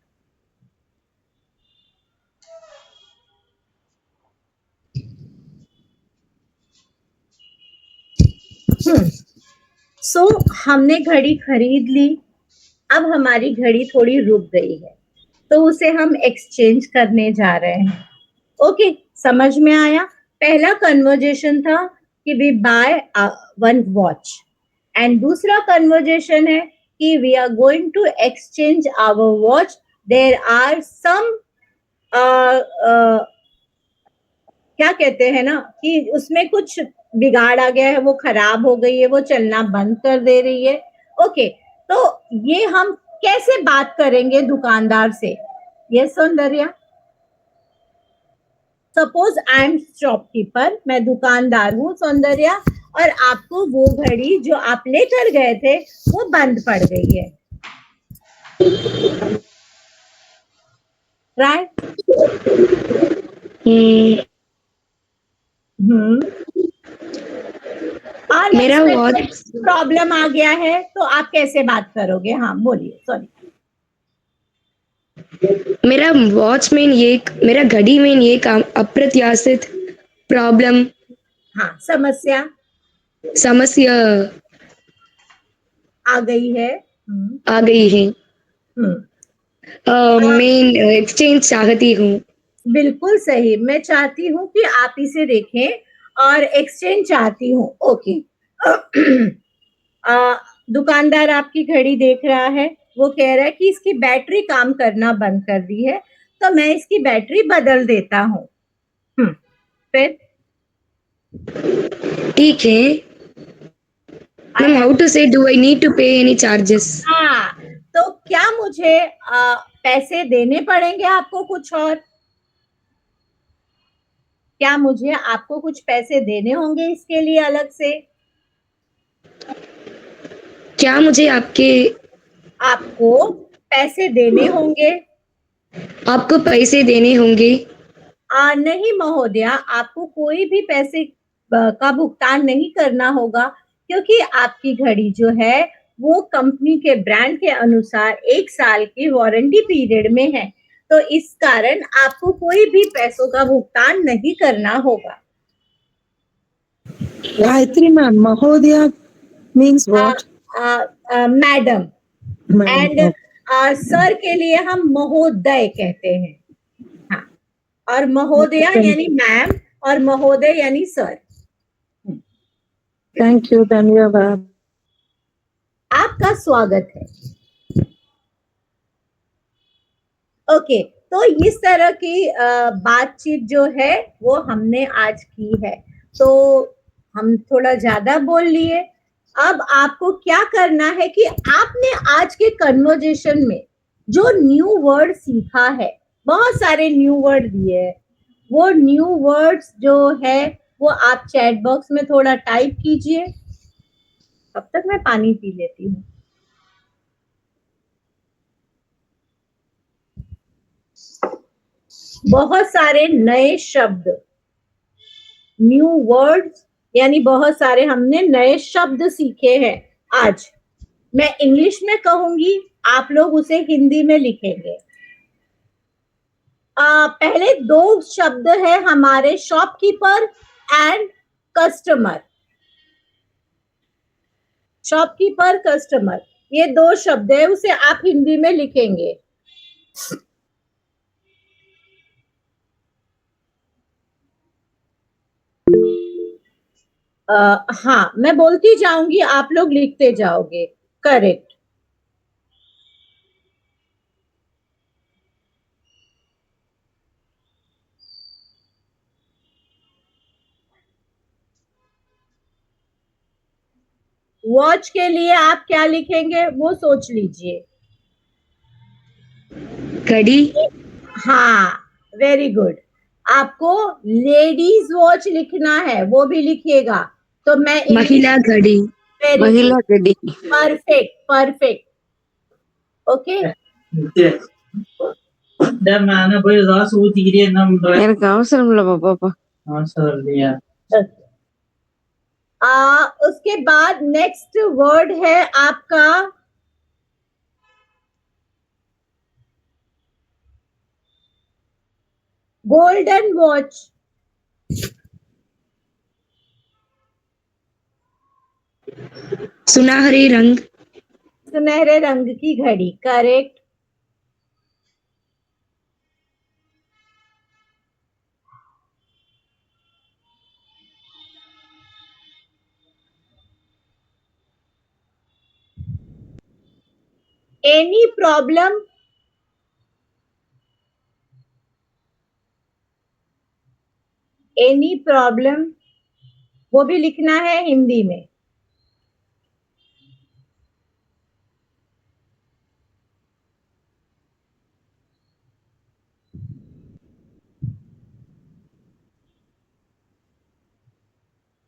हमने घड़ी खरीद ली। अब हमारी घड़ी थोड़ी रुक गई है, तो उसे हम एक्सचेंज करने जा रहे हैं। ओके, समझ में आया? पहला कन्वर्जेशन था कि we buy one watch, and दूसरा कन्वर्जेशन है कि we are going to exchange our watch. There are some क्या कहते हैं ना कि उसमें कुछ बिगाड़ आ गया है, वो खराब हो गई है, वो चलना बंद कर दे रही है। ओके, तो ये हम कैसे बात करेंगे दुकानदार से? Yes Soundarya, suppose I am shopkeeper, मैं दुकानदार हूँ सौंदर्या, और आपको वो घड़ी जो आप लेकर गए थे वो बंद पड़ गई है, राइट? मेरा वॉच प्रॉब्लम आ गया है, तो आप कैसे बात करोगे? हाँ बोलिए, सॉरी। मेरा घड़ी में ये काम अप्रत्याशित प्रॉब्लम, हाँ, समस्या समस्या आ गई है। आ गई है। हम्म, मैं एक्सचेंज चाहती हूँ। बिल्कुल सही। मैं चाहती हूँ कि आप इसे देखें और एक्सचेंज चाहती हूँ। ओके। दुकानदार आपकी घड़ी देख रहा है, वो कह रहा है कि इसकी बैटरी काम करना बंद कर दी है, तो मैं इसकी बैटरी बदल देता हूँ। फिर ठीक है मैम, हाउ टू से डू आई नीड टू पे एनी चार्जेस? हाँ, तो क्या मुझे पैसे देने पड़ेंगे आपको कुछ और? क्या मुझे आपको कुछ पैसे देने होंगे इसके लिए अलग से? क्या मुझे आपको पैसे देने होंगे? आपको पैसे देने होंगे? नहीं महोदया, आपको कोई भी पैसे का भुगतान नहीं करना होगा, क्योंकि आपकी घड़ी जो है वो कंपनी के ब्रांड के अनुसार 1 साल की वारंटी पीरियड में है, तो इस कारण आपको कोई भी पैसों का भुगतान नहीं करना होगा। Gayatri ma'am, Mahodaya means what? Madam, Madam. And sir के लिए हम महोदय कहते हैं। हाँ, और महोदया यानी मैम और महोदय यानी सर। Thank you, धन्यवाद. आपका स्वागत है। ओके, तो इस तरह की बातचीत जो है वो हमने आज की है, तो हम थोड़ा ज्यादा बोल लिए। अब आपको क्या करना है कि आपने आज के कन्वर्जेशन में जो न्यू वर्ड सीखा है, बहुत सारे न्यू वर्ड दिए हैं, वो न्यू वर्ड्स जो है वो आप चैट बॉक्स में थोड़ा टाइप कीजिए। तब तक मैं पानी पी लेती हूँ। बहुत सारे नए शब्द, न्यू वर्ड्स, यानी बहुत सारे हमने नए शब्द सीखे हैं आज। मैं इंग्लिश में कहूंगी, आप लोग उसे हिंदी में लिखेंगे। पहले 2 शब्द है हमारे, shopkeeper and customer. Shopkeeper, customer, ये 2 शब्द है, उसे आप हिंदी में लिखेंगे। हाँ, मैं बोलती जाऊंगी, आप लोग लिखते जाओगे। करेक्ट। वॉच के लिए आप क्या लिखेंगे वो सोच लीजिए। घड़ी, हाँ, वेरी गुड। आपको लेडीज वॉच लिखना है, वो भी लिखिएगा। तो मैं महिला घड़ी, वेरी महिला घड़ी। Perfect, perfect. ओके, எனக்கு அவசரம் இல்ல பாப்பா. उसके बाद नेक्स्ट वर्ड है आपका गोल्डन वॉच। सुनहरे रंग, सुनहरे रंग की घड़ी, correct. Any problem, any problem, वो भी लिखना है हिंदी में।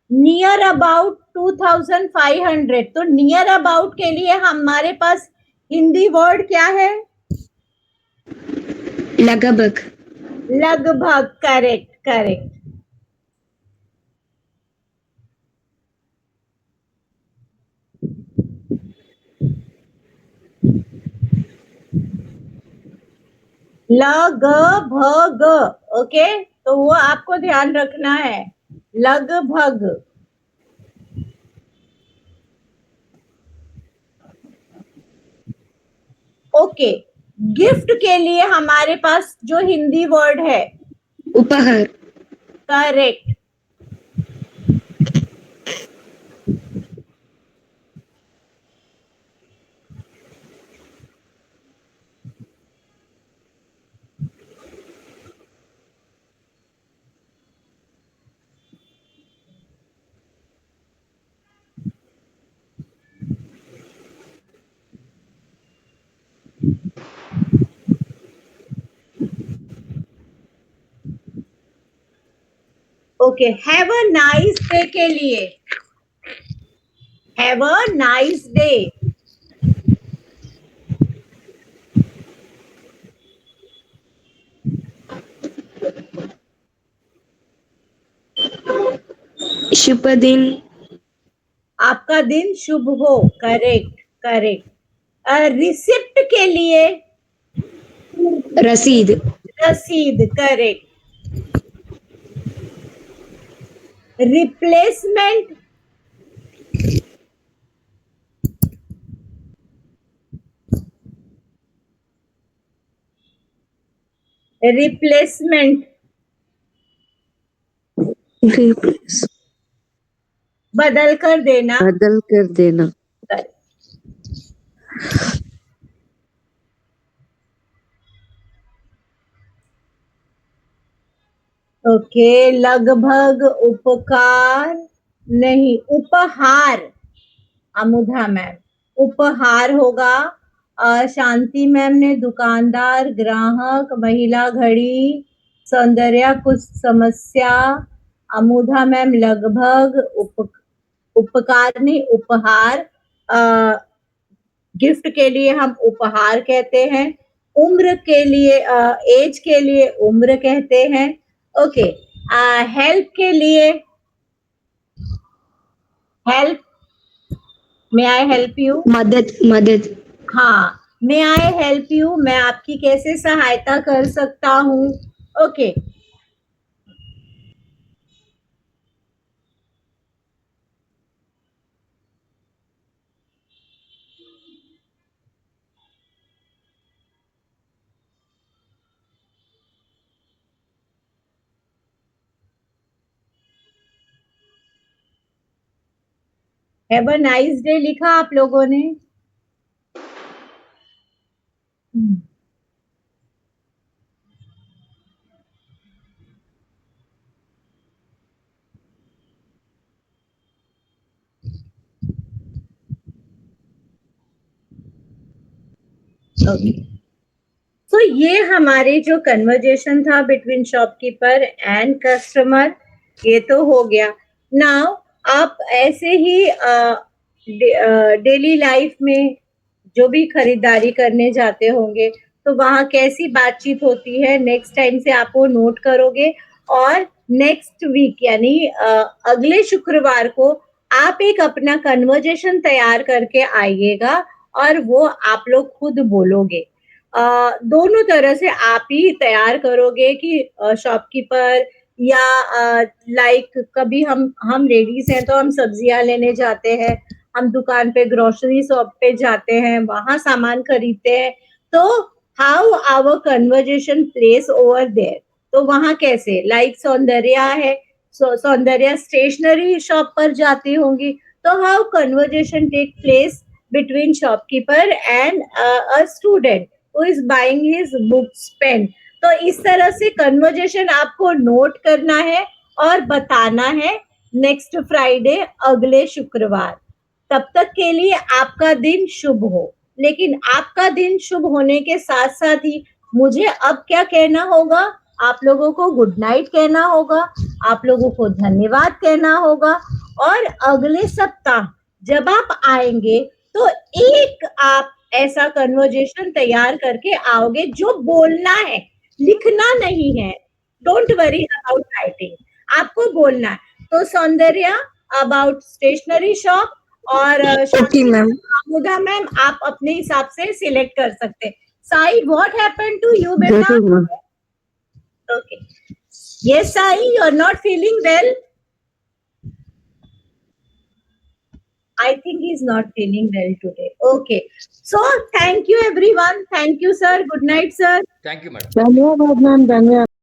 नियर अबाउट 2500, तो नियर अबाउट के लिए हमारे पास हिंदी वर्ड क्या है? लगभग, लगभग, करेक्ट, करेक्ट। लगभग, ओके। तो वो आपको ध्यान रखना है, लगभग। ओके, गिफ्ट के लिए हमारे पास जो हिंदी वर्ड है, उपहार, correct. Okay, have a nice day के लिए, हैव अ नाइस डे, शुभ दिन, आपका दिन शुभ हो, करेक्ट करेक्ट। रिसिप्ट के लिए रसीद, रसीद, करेक्ट। रिप्लेसमेंट, रिप्लेसमेंट, रिप्लेस, बदल कर देना, बदल कर देना, करेक्ट। ओके, लगभग, उपकार नहीं, उपहार, अमुधा मैम, उपहार होगा। शांति मैम ने दुकानदार, ग्राहक, महिला घड़ी, सौंदर्या कुछ समस्या, अमुधा मैम लगभग, उपकार नहीं, उपहार। गिफ्ट के लिए हम उपहार कहते हैं, उम्र के लिए, एज के लिए उम्र कहते हैं। ओके, हेल्प के लिए, help, may I help you, मदद, मदद, हाँ, मे आई हेल्प यू, मैं आपकी कैसे सहायता कर सकता हूँ। Okay, have a nice day लिखा आप लोगों ने? ओके, तो ये हमारे जो कन्वर्जेशन था बिटवीन शॉपकीपर एंड कस्टमर, ये तो हो गया। नाउ आप ऐसे ही डेली लाइफ में जो भी खरीदारी करने जाते होंगे, तो वहां कैसी बातचीत होती है, नेक्स्ट टाइम से आप वो नोट करोगे, और नेक्स्ट वीक यानी अगले शुक्रवार को आप एक अपना कन्वर्जेशन तैयार करके आइएगा, और वो आप लोग खुद बोलोगे। दोनों तरह से आप ही तैयार करोगे कि शॉपकीपर या लाइक कभी हम लेडीज हैं तो हम सब्जियां लेने जाते हैं, हम दुकान पे ग्रोसरी शॉप पे जाते हैं, वहां सामान खरीदते हैं, तो how our conversation place over there, तो वहां कैसे, लाइक सौंदर्या है, सौंदर्या स्टेशनरी शॉप पर जाती होंगी, तो how conversation take place between shopkeeper and a student who is buying his books pen। तो इस तरह से कन्वर्जेशन आपको नोट करना है और बताना है नेक्स्ट फ्राइडे, अगले शुक्रवार। तब तक के लिए आपका दिन शुभ हो। लेकिन आपका दिन शुभ होने के साथ साथ ही मुझे अब क्या कहना होगा, आप लोगों को गुड नाइट कहना होगा, आप लोगों को धन्यवाद कहना होगा, और अगले सप्ताह जब आप आएंगे तो एक आप ऐसा कन्वर्जेशन तैयार करके आओगे जो बोलना है, लिखना नहीं है। डोंट वरी अबाउट राइटिंग, आपको बोलना है। तो सौंदर्या अबाउट स्टेशनरी शॉप, और ओके मैम, आमुदा मैम आप अपने हिसाब से सिलेक्ट कर सकते हैं। Sai, what happened to you बेटा? जरूर ma'am. Okay, Yes, Sai, you're not feeling well. I think he's not feeling well today. Okay. So thank you everyone. Thank you, sir. Good night, sir. Thank you, madam. धन्यवाद ma'am, धन्यवाद।